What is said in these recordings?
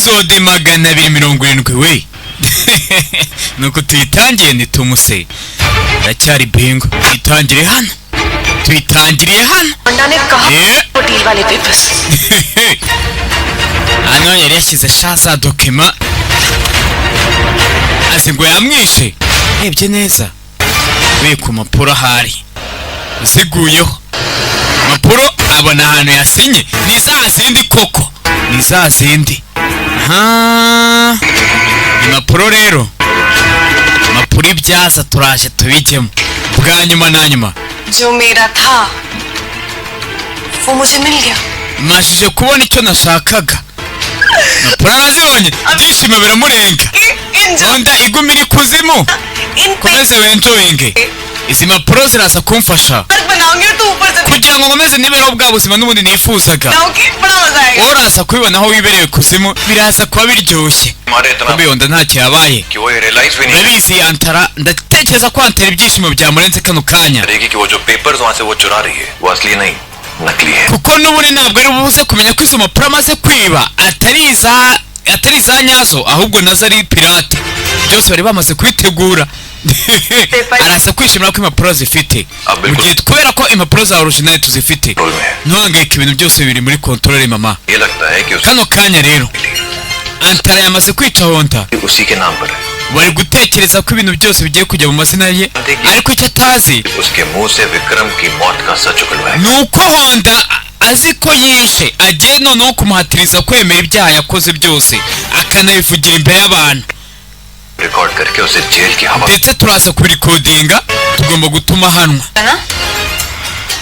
episode 270 we nuko tuyitangiye nitumuse ndacyari bingo tuyitangiriye hano अंडा ने कहा वो डील वाले papers hano yari yashyize shaza dokima azi ngo yamwishe ebye neza we ku mapuro hari ziguyeho mapuro abona ahantu yasinye ni za zindi koko ni za zindi impapuro rero mapuro ibyaza turaje tubijyemo bwa nyuma na nyuma जो मेरा था वो मुझे मिल गया mashije kubona icyo nashakaga mapuro arazibonye byishimo biramurenga onda igumira ikuzimu komeze wenjoyinge izi mapuro ziraza kumfasha kugira ngo nkomeze nibereho bwa buzima n'ubundi nifuzaga uraza kubibonaho wibereye kuzimu biraza kuba biryoshye kubiyonda ntacyo yabaye urabizi antara ndatekereza ko antara ibyishimo byamurenze kano kanya kuko n'ubundi ntabwo ari buze kumenya ko izo mapuro amaze kwiba atari iza nyazo ahubwo nazo ari pirate byose bari bamaze kubitegura arasa kwishimira ko impapuro zifite mu gihe kubera ko impapuro za original tuzifite ntuhangayike ibintu byose biri muri control mama kano kanya rero antara yamaze kwica honda bari gutekereza ko ibintu byose bigiye kujya mu mazina ye ariko icyo atazi nuko honda azi ko yishe agiye noneho kumuhatiriza kwemera ibyaha yakoze byose akanabivugira imbere y'abantu ndetse turaza kubirikodinga tugomba gutuma hanwa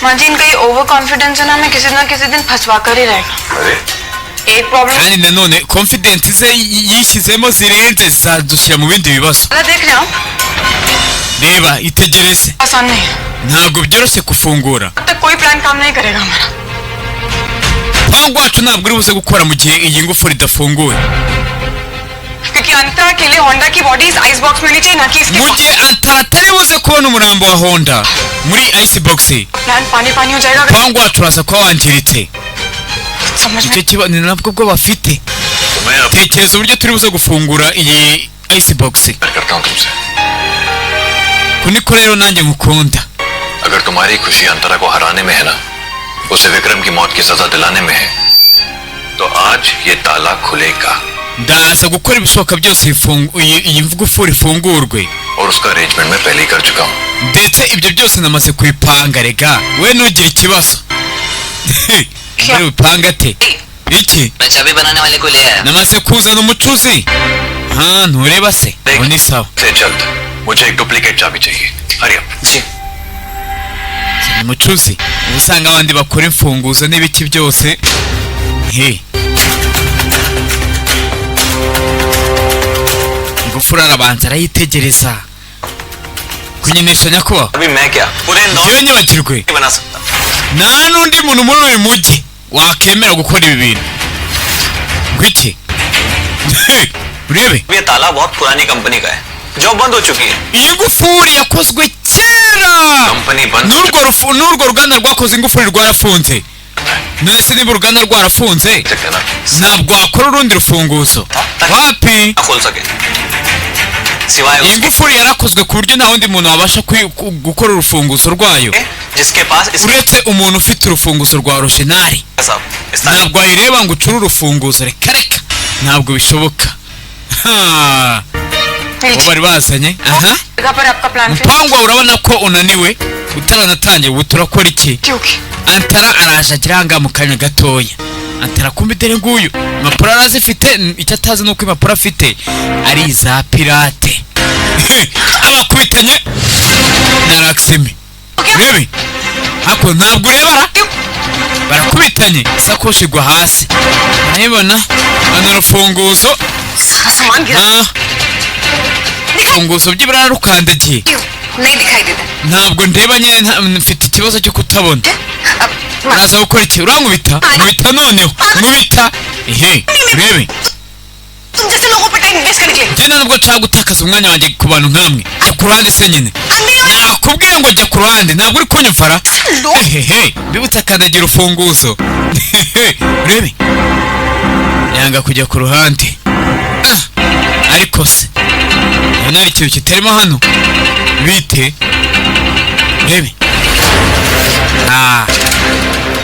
मांजी इनका ये over confidence है ना मैं किसी ना किसी दिन फंसवा कर ही रहेगा एक problem kandi nanone confidence ze yishyizemo zirenze zadushyira mu bindi bibazo देख रहे हो reba itegereze आसान नहीं है ntabwo byoroshye kufungura तब कोई प्लान काम नहीं करेगा हमारा pangu wacu ntabwo uri buze gukora mu gihe iyi ngufuri idafunguye क्योंकि अंतरा के लिए होंडा की बॉडी इस आइस बॉक्स में नहीं चाहिए ना कि इसकी mu gihe antara atari buze kubona umurambo wa honda muri ice box plan पानी पानी हो जाएगा pangu wacu uraza kuba wangiritse समझ में icyo kibazo ni nabwo bwo bafite tekereza uburyo turi buze gufungura iyi ice box kuniko rero nanjye ngukunda अगर तुम्हारी खुशी अंतरा को हराने में है ना उसे विक्रम की मौत की सजा दिलाने में है तो आज ये ताला खुलेगा ndaza gukora ibishoboka byose iyi ngufuri ifungurwe और उसका अरेंजमेंट मैं पहले ही कर चुका हूँ ndetse ibyo byose namaze kubipanga rega we ntugire ikibazo muri bipanga te iki मैं चाबी बनाने वाले को ले आया namaze kuzana umucuzi ntureba se ni sawa से जल्द मुझे एक डुप्लीकेट चाबी चाहिए हरी अप जी umucuzi usanga abandi bakora imfunguzo n'ibiki byose ingufuri arabanza arayitegereza kunyinisha nyakubahwa अभी मैं क्या पूरे njyewe nyibagirwe नहीं बना सकता nta n'undi muntu muri uyu mujyi wakemera gukora ibi bintu ngwiki urebe ये ताला बहुत पुरानी कंपनी का है जो बंद हो चुकी है iyi ngufuri yakozwe kera company बंद n'urwo ruganda rwakoze ingufuri rwarafunze none se niba uruganda rwarafunze सकते ना ntabwo wakora urundi rufunguzo wapi खोल सके सिवाय iyi ngufuri yarakozwe ku buryo nta wundi muntu wabasha gukora urufunguzo rwayo जिसके पास uretse umuntu ufite urufunguzo rwa originali ntabwo wayireba ngo ucure urufunguzo reka reka ntabwo bishoboka uwo bari bazanye पर आपका plan mpangwa urabona ko unaniwe utaranatangiye ubu turakora iki क्योंकि antara araje agira nga mu kanya gatoya antara kumbe dore nguyu impapuro arazifite icyo atazi nuko impapuro afite ari iza pirate abakubitanye na Lakshmi urebe hako ntabwo urebara barakubitanye isakoshi igwa hasi urabibona hano urufunguzo सामान गिरा urufunguzo by'ibara rukandagiye नहीं दिखाई देता ntabwo ndeba nyine mfite ikibazo cyo kutabona अब uraza gukora iki urankubita nkubita noneho nkubita urebe तुम जैसे लोगों पे टाइम वेस्ट करने के लिए njye ntabwo nshaka gutakaza umwanya wanjye ku bantu nk'amwe jya ku ruhande se nyine nakubwiye ngo jya ku ruhande ntabwo uri kunyumvara bibutse akandagira urufunguzo urebe yanga kujya ku ruhande. Ariko se hano hari ikintu kitarimo hano bite rebe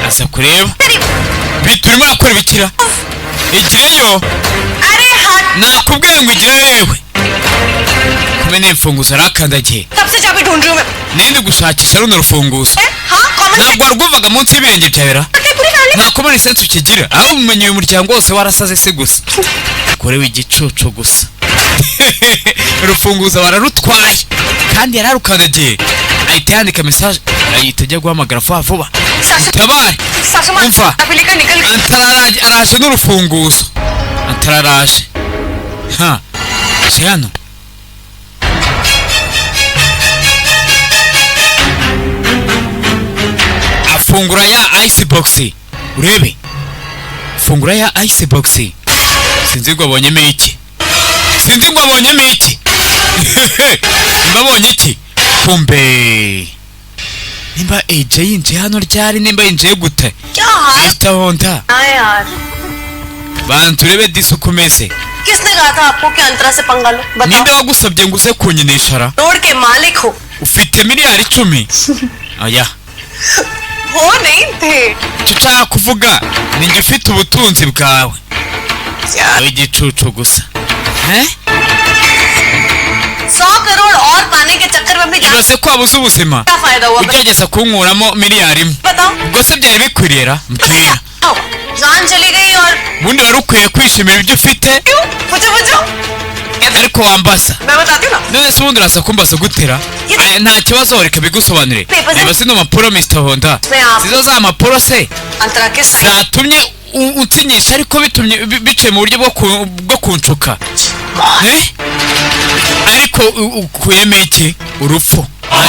asa kureba biturimo akora bikira igireyo nakubwiye ngo igireyo yewe kumene imfunguzo arakandagiye nindi gushakisha runo rufunguzo ntabwo warwuvaga munsi y'ibirenge byabera nta common sense ukigira aho umenye uyu muryango wose warasaze se gusa korewe igicucu gusa urufunguzo bararutwaye kandi yararukandagiye ahita yandika message ahita ajya guhamagara vuba tabare umva araje n'urufunguzo araje hano afungura ya icebox urebe fungura ya icebox sinzi ngo abonyemo iki mbabonye iki kumbe nimba AJ yinjiye hano ryari nimba yinjiye gute Mr. Honda bantu rebe disukumese किसने कहा था आपको कि अंतरा से पंगा लो बताओ ninde wagusabye ngo uze kunyinisha road के मालिक हो ufite miliyari 10 oya हो नहीं थे tushaka kuvuga ninjye ufite ubutunzi bwawe yawe igicucu gusa 100 करोड़ और पाने के चक्कर में भी ibaze ko wabuze ubuzima क्या फायदा हुआ ugerageza kunkuramo miliyari 1 बताओ ubwo se byari bikwirira mbwira जान चली गई और ubundi wari ukwiye kwishimira ibyo ufite पूछो ariko wambasa मैं बताती हूँ none se ubundi urasa kumbaza gutera nta kibazo reka bigusobanure reba zino mpapuro Mr. Honda zizo za mpapuro se अंतरा के zatumye unsinyisha ariko bitumye biciye mu buryo bwo kunshuka ariko ukuyemo iki urupfu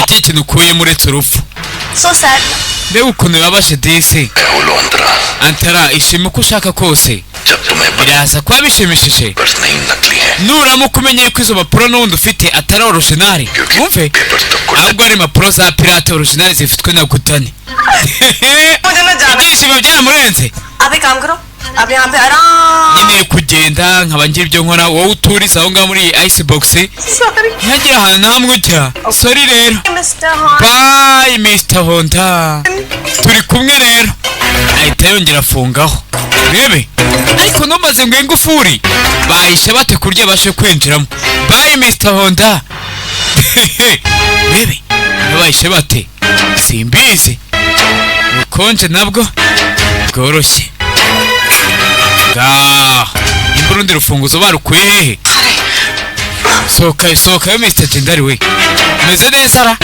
nta kintu ukuyemo uretse urupfu so sad mbega ukuntu babashe disi Antara ishima uko ushaka kose biraza kuba bishimishije nuramuka umenye ko izo mpapuro n'ubundi ufite atari originali wumve ahubwo ari impapuro za pirate originali zifitwe na Gutani ibyishimo byaramurenze अभी काम करो अब यहाँ पे आराम nyine kugenda nkaba ngira ibyo nkora wowe uturiza aho ngaho muri icebox ntagira ahantu namwe ujya sorry rero bye Mr. Honda turi kumwe rero ahita yongera afungaho rebe ariko ntumaze ngo ingufuri bahishe bate kurya bashe kwinjiramo bye Mr. Honda rebe bahishe bate simbizi ukonje nabwo bworoshye imburundi rufunguzo barukuye hehe sohoka yo Mr. Gendari we umeze neza ra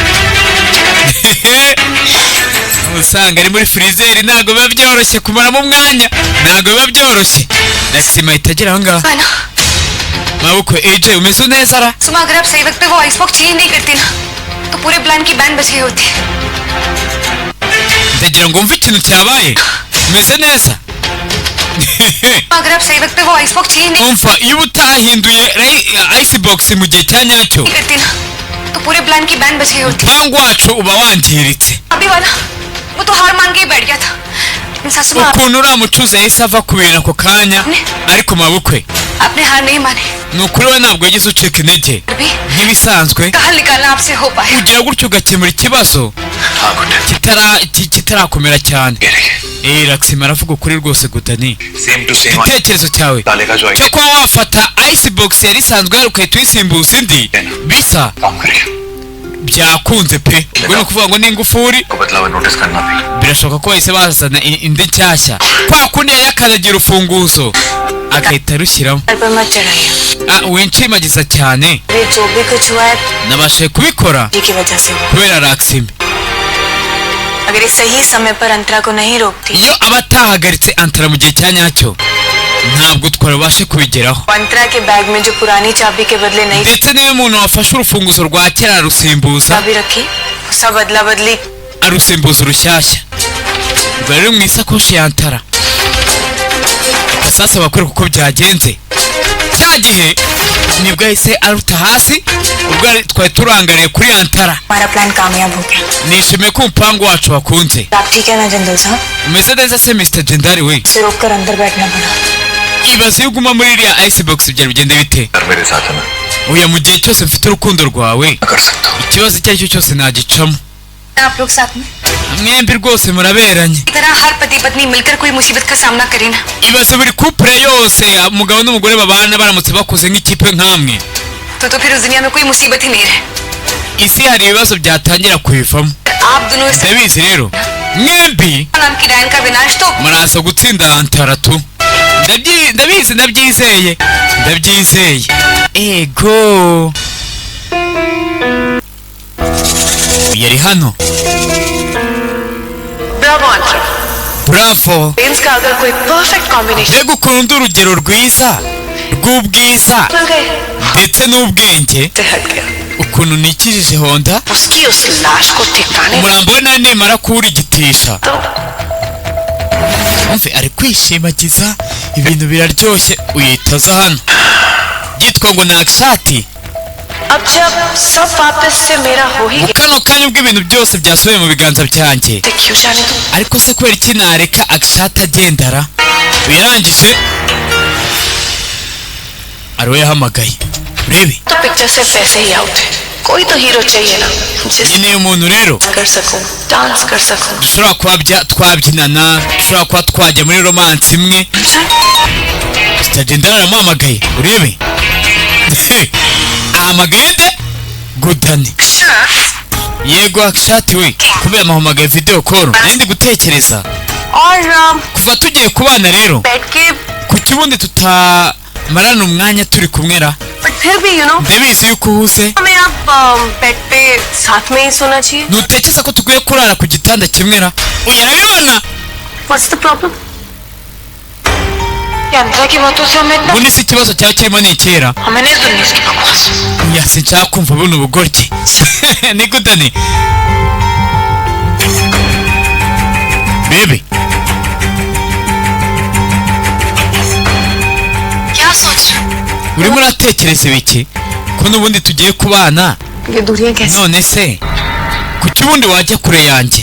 usanga ari muri freezer ntago biba byoroshye kumaramo umwanya ntago biba byoroshye Maxima itagera aho ngaho mabukwe AJ umeze neza ra सुमा अगर आप सही वक्त पे वो icebox change नहीं करती ना तो पूरे प्लान की बैंड बच गई होती ndagira ngo mve ikintu cyabaye umeze neza अगर आप सही वक्त पे वो आइसबॉक्स चेंज नहीं umva iyo utahinduye icebox mu gihe cya nyacyo करती ना तो पूरे प्लान की बैंड बच गई होती umupangu wacu uba wangiritse अभी वाला वो तो हार मान के ही बैठ गया था सासू माँ ukuntu uriya mucuzi yahise ava ku bintu ako kanya ariko mabukwe आपने हार नहीं मानी ni ukuri we ntabwo yagize ucika intege अभी nk'ibisanzwe कहाँ निकालना आपसे हो पाया ugira gutyo ugakemura ikibazo kitarakomera cyane Maxima aravuga ukuri rwose Gutani igitekerezo cyawe cyo kuba wafata icebox yari isanzwe yari ukahita uyisimbuza indi bisa byakunze pe ubwo ni ukuvuga ngo ni ingufuri birashoboka ko bahise bazana indi nshyashya kwa kundi yari yakanagira urufunguzo agahita arushyiramo winshimagiza cyane जो भी कुछ हुआ है nabashe kubikora जी की वजह से हुआ kubera Maxima अगर इस सही समय पर अंतरा को नहीं रोकती iyo aba atahagaritse Antara mu gihe cya nyacyo ntabwo twabashe kubigeraho अंतरा के बैग में जो पुरानी चाबी के बदले नई ndetse niyo umuntu wafashe urufunguzo rwa kera arusimbuza चाबी रखी उसका बदला बदली arusimbuza urushyashya ubwo rero mu isakoshi ya Antara sasa bakwereka uko byagenze cya gihe nibwo yahise aruta hasi ubwo twari turangariye kuri Antara हमारा प्लान कामयाब हो गया nishimiye ko umupangu wacu wakunze आप ठीक है ना जंदल साहब umeze neza se Mr. Gendari we से रोककर अंदर बैठना पड़ा ibaze iyo uguma muri iriya icebox byari bigende bite? अगर मेरे साथ है ना Oya mu gihe cyose mfite urukundo rwawe कर सकता हूँ ikibazo icyo ari cyo cyose nagicamo. आप लोग साथ में Mwembi rwose muraberanye. इस तरह हर पति पत्नी मिलकर कोई मुसीबत का सामना करे ना Ibaze buri couple yose umugabo n'umugore babana baramutse bakoze nk'ikipe nkamwe. तो फिर उस दुनिया में कोई मुसीबत ही नहीं रहे Isi hari ibibazo byatangira kuyivamo. आप दोनों इस Ndabizi rero mwembi नाम की डायन का विनाश तो muraza gutsinda Antaratu. Ndabizi ndabyizeye. Ego. Yari hano. Bravo Antara Bravo. Friends का अगर कोई perfect combination Mbega ukuntu urugero rwiza rw'ubwiza मिल गए ndetse n'ubwenge से हट गया ukuntu nikirije Honda उसकी उस लाश को ठिकाने umurambo we nari nimara kuwurigitisha तो umve ari kwishimagiza ibintu biraryoshye uyitaza hano byitwa ngo ni akishati अब जब सब वापस से मेरा हो ही mu गया kano kanya ubwo ibintu byose byasubiye mu biganza byanjye तो क्यों जाने दो ariko se kubera iki nareka akishati agendara uyarangije ariwe yahamagaye urebe तो पिक्चर से वैसे ही आउट है कोई तो हीरो चाहिए ना जिस nkeneye umuntu rero कर सकूं डांस कर सकूं dushobora kuba twabyinana dushobora kuba twajya muri romansi imwe sitagendana aramuhamagaye urebe ahamagaye nde gudani yego akishati we kubera amuhamagaye video call nari ndi gutekereza और kuva tugiye kubana rero बैठ के kuki ubundi tutamarana umwanya turi kumwe ra but फिर भी you know ndabizi yuko uhuze हमें अब बेड पे साथ में ही सोना चाहिए ntutekereza ko tukwiye kurara ku gitanda kimwe ra uyarabibona what's the problem ये अंतरा की बातों से हमें इतना ubundi si ikibazo cyaba kirimo ni icyera हमें नहीं सुननी इसकी बकवास oya sinshaka kumva buno bugoryi ni gudani bebe क्या सोच रहे urimo uratekereza ibiki ko n'ubundi tugiye kubana ये दूरियां कैसे none se kuki ubundi wajya kure yanjye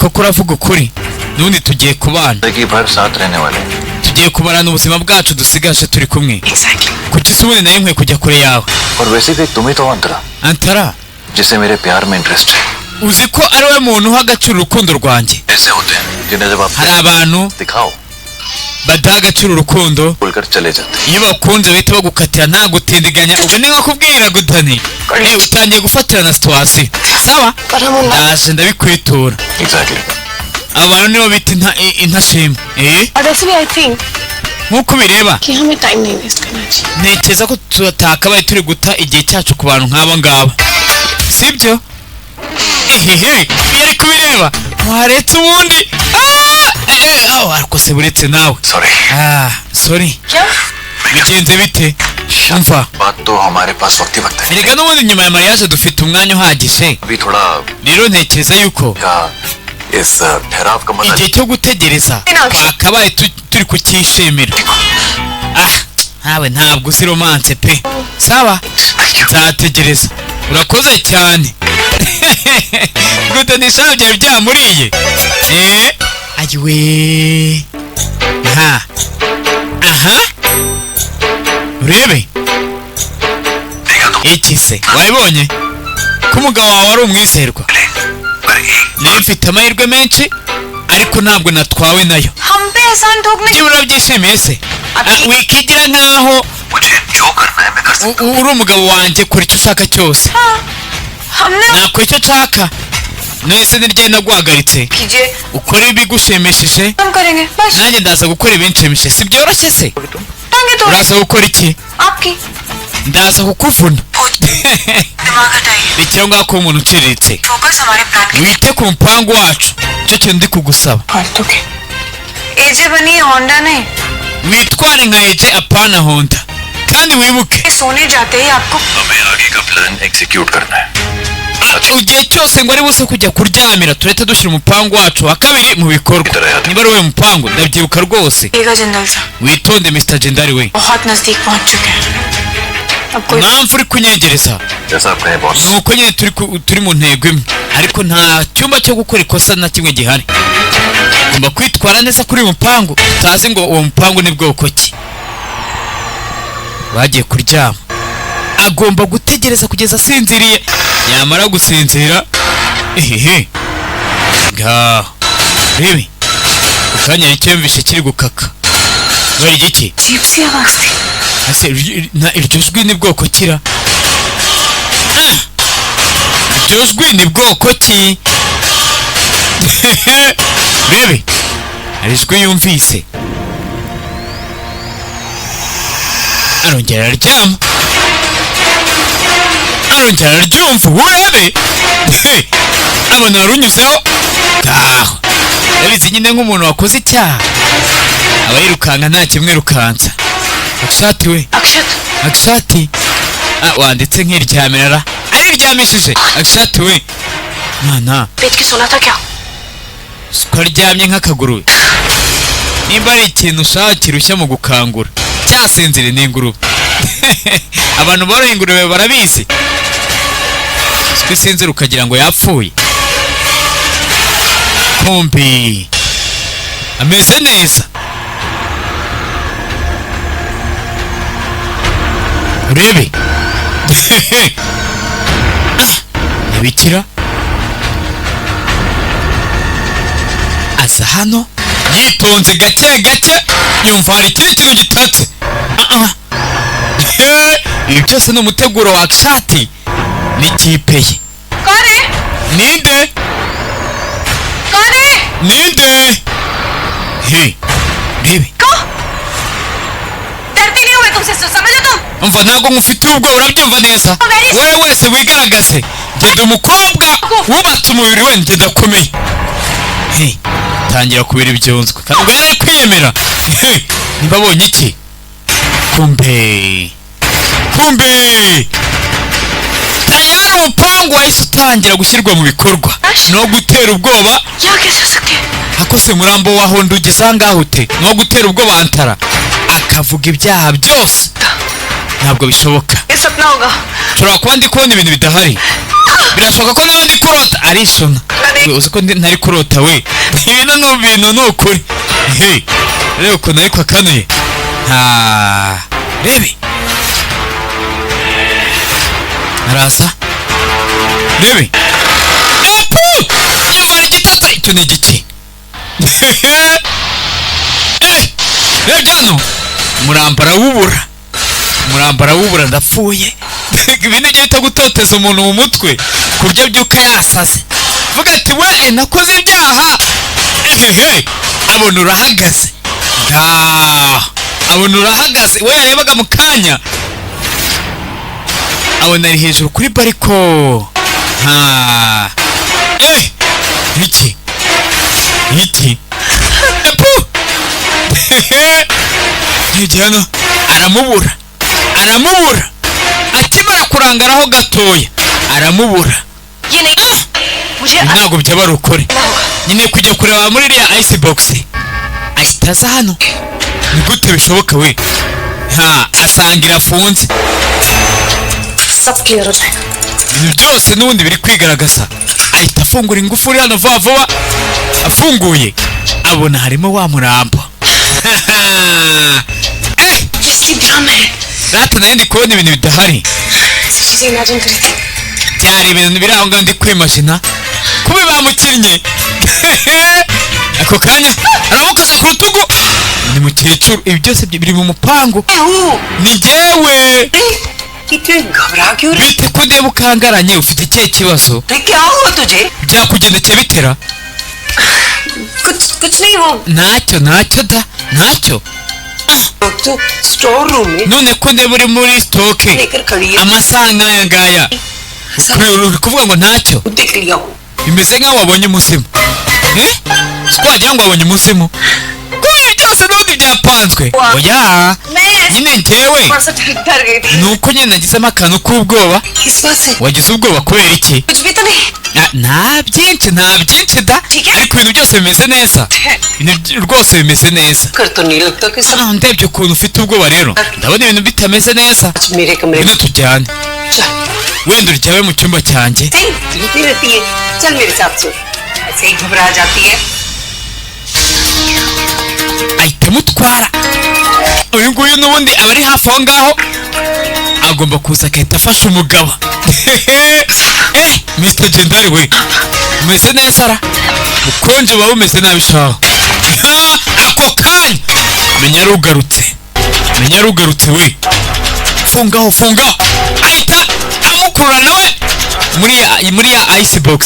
koko uravuga ukuri n'ubundi tugiye kubana जिंदगी भर साथ रहने वाले हैं। tugiye kumarana ubuzima bwacu dusigaje turi kumwe exactly kuki se ubundi nayo nkwiye kujya kure yawe और वैसे भी तुम ही तो अंतरा antara जिसे मेरे प्यार में इंटरेस्ट है uzi ko ari we muntu uha agaciro urukundo rwanjye ऐसे होते हैं जिन्हें जब आप hari abantu दिखाओ badaha agaciro urukundo भूलकर चले जाते iyo bakunze bahita bagukatira nta gutindiganya ubwo ni nko kubwira gudani utangiye gufatira na situwasiyo sawa पर हम उन ndaje ndabikwitura हैं exactly abantu nibo bita intashima और ऐसे भी आई थिंक nk'uko ubireba कि हमें टाइम नहीं वेस्ट करना चाहिए ntekereza ko tutakabaye turi guta igihe cyacu ku bantu nk'aba ngaba sibyo iyo ari kubireba waretse ubundi ariko se buretse nawe sorry sorry क्या bigenze bite umva बात तो हमारे पास वक्त ही वक्त है erega n'ubundi nyuma ya mariage dufite umwanya uhagije अभी थोड़ा rero ntekereza yuko का इस ठहराव का मतलब igihe cyo gutegereza twakabaye turi kucyishimira ntawe ntabwo uzi romance pe sawa nzategereza urakoze cyane gutonisha byari byamuriye ayiwe aha urebe iki se wabibonye ko umugabo wawe ari umwizerwa nari mfite amahirwe menshi ariko ntabwo natwawe nayo हम पे एहसान ठोकने niba urabyishimiye se wikigira nkaho मुझे जो करना है मैं कर सकता uri umugabo wanjye kora icyo ushaka cyose हमने nakora icyo nshaka nese niryo naguhagaritse कीजिए ukora ibigushimishije हम करेंगे बस nanjye ndaza gukora ibinshimishije si byoroshye se टांगे तो uraza gukora iki आपकी ndaza kukuvuna दिमाग हटाइए bikira ngaho kuba umuntu uciriritse focus हमारे plan wite ku mupangu wacu icyo kintu ndi kugusaba फालतू के एजे बनी होंडा नहीं witware nka eje apana honda kandi wibuke सोने जाते ही आपको हमें आगे का प्लान एग्जीक्यूट करना है igihe cyose ngo ari buze kujya kuryamira turahita dushyira umupangu wacu wa kabiri mu bikorwa niba ari wowe mupangu ndabyibuka rwose देगा जिंदल सा witonde Mr. Jendari we बहुत नजदीक पहुंच चुके हैं अब कोई mpamvu uri kunyegereza जैसा आप कहें boss nuko nyine turi mu ntego imwe ariko nta cyumba cyo gukora ikosa na kimwe gihari agomba kwitwara neza kuri uyu mupangu. Utazi ngo uwo mupangu ni bwoko ki. Bagiye kuryama, agomba gutegereza kugeza asinziriye. Yamara gusinzira, ngaho rebe ukanya icyumvishe kiri gukaka. Bari igiki? जीप्सी आवाज थी। Ase iryo jwi ni bwoko kira? Iryo jwi ni bwoko ki? Rebe ari jwi yumvise. Arongera aryama, arongera aryumva. Urebe abona runyuzeho ngaho. Yabizi nyine nk'umuntu wakoze icyaha aba yirukanka nta kimwirukansa. Akshati we, Akshati wanditse nk'iryamira ariryamishije. Akshati we mwana पेट की सुना था क्या? ko aryamye nk'akagurube. Nimba ari ikintu ushaka kirushya mu gukangura cyasinzire n'ingurube. Abantu boroye ingurube barabizi. Twisinzira ukagira ngo yapfuye. Kumbi ameze neza. Urebe nabikira aza hano yitonze gake gake, yumva hari ikindi kintu gitatse. Ibi byose ni umuteguro wa Akshati n'ikipe ye. Ninde? Ninde? Rebe डरती नहीं हूँ मैं तुमसे, समझो तुम? umva ntabwo mufite ubwo urabyumva neza. Wowe wese wigaragaze, ngenda umukobwa wubatse umubiri we ngenda akomeye. Tangira kubira ibyunzwe kandi ubwo yari kwiyemera. Niba abonye iki? Kumbe tayari umupangu wahise utangira gushyirwa mu bikorwa no gutera ubwoba. Akose murambo waho ndugize ahangaho ute no gutera ubwoba Antara akavuga ibyaha byose. Ntabwo bishoboka. Turaba kuba ndi kubona ibintu bidahari. Birashoboka ko nawe ndi kurota. Arishona uzi ko ntari kurota we. Ibintu n'ubintu ni ukuri. Reba ukuntu ariko akanuye. Rebe arasa. Rebe yumva igitatse. Icyo ni igiki? Rebe hano murambara wubura ndapfuye. Ibintu byo bita gutoteza umuntu mu mutwe ku buryo byuka yasaze. Vuga ati we nakoze ibyaha. Abona urahagaze. Abona urahagaze. We yarebaga mu kanya abona ari hejuru kuri bariko. Iki hano aramubura akimara kurangaraho gatoya aramubura. Ntabwo byaba ari ukuri. Nyine kujya kureba muri iriya icebox ahita aza hano. Ni gute bishoboka we? Asanga irafunze. Ibintu byose n'ubundi biri kwigaragaza. Ahita afungura ingufuri hano vuba vuba. Afunguye abona harimo wa murambo. Rata nayo ndi kubona ibintu bidahari. Byari ibintu biri aho ngaho ndi kwimagina kuba bamukinnye. Ako kanya aramukoza ku rutugu. Ni mukecuru. Ibi byose biri mu mupangu. Ni njyewe. Bite ko ndeba ukangaranye ufite ikihe kibazo? Byakugendekeye bitera? Ntacyo da ntacyo. None ko ndeba uri muri stoke amasaha nk'aya ngaya uri kuvuga ngo ntacyo? Bimeze nk'aho wabonye umuzimu. Twagira ngo wabonye umuzimu. Byose n'ubundi byapanzwe. Oya nyine njyewe nuko nyine nagizemo akantu k'ubwoba. Wagize ubwoba kubera iki? Nta byinshi da, ariko ibintu byose bimeze neza. Ibintu rwose bimeze neza. Ndebye ukuntu ufite ubwoba rero ndabona ibintu bitameze neza. Ngwino tujyane. Wenda uryame mu cyumba cyanjye. ahita amutwara. Uyu nguyu n'ubundi aba ari hafi aho ngaho, agomba kuza agahita afasha umugabo. Mr. Gendari we, umeze neza ra? Ukonje buba bumeze nabi shaho. Ako kanya menya arugarutse we. Fungaho ahita amukurura nawe muri ya icebox.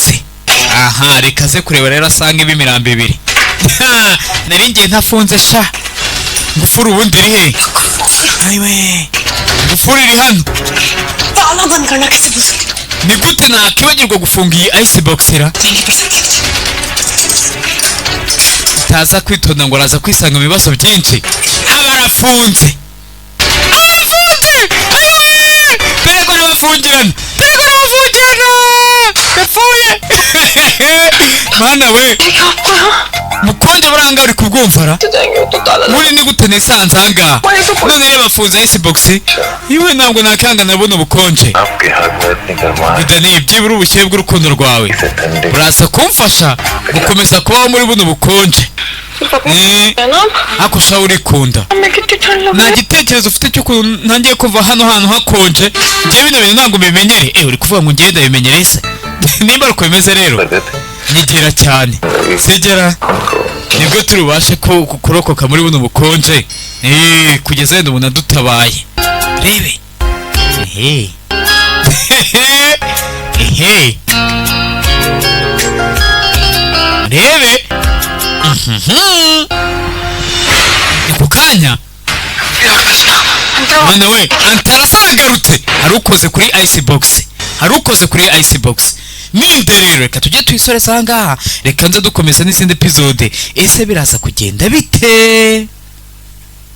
Aha, reka ze kureba rero asanga ibimirambo ibiri. Nari ngiye ntafunze sha. Ngufuri ubundi iri he? Ayiwe, ngufuri iri hano. ताला बंद करना कैसे भूल सकती हूँ? Ni gute nakwibagirwa gufunga iyi icebox ra? Utaza kwitonda ngo araza kwisanga mu bibazo byinshi. Aba arafunze. Bereko n'abafungirana. Yapfuye. Mana we. Mukonje buranga uri kubwumvara. Muri ni gute nisanze ahangaha. None reba bafunze icebox. Iwe ntabwo nakanga nabona ubukonje. Dani, byibura ubushyuhe bw'urukundo rwawe buraza kumfasha gukomeza kubaho muri buno bukonje. Ako shaho urikunda. Nta gitekerezo ufite cy'ukuntu ntangiye kuva hano hantu hakonje. Njye bino bintu ntabwo mbimenyere. Uri kuvuga ngo ngenda bimenyere se? Nimba uko bimeze rero nyegera cyane. Sigera nibwo turubashe kurokoka muri buno bukonje. Kugeza wenda umuntu adutabaye. Rebe. Rebe. Ako kanya Mana we, Antara saragarutse. Harukoze kuri icebox. Ninde rero, reka tujye tuyisore sanga. Reka nza dukomeza n'izindi episode. Ese biraza kugenda bite?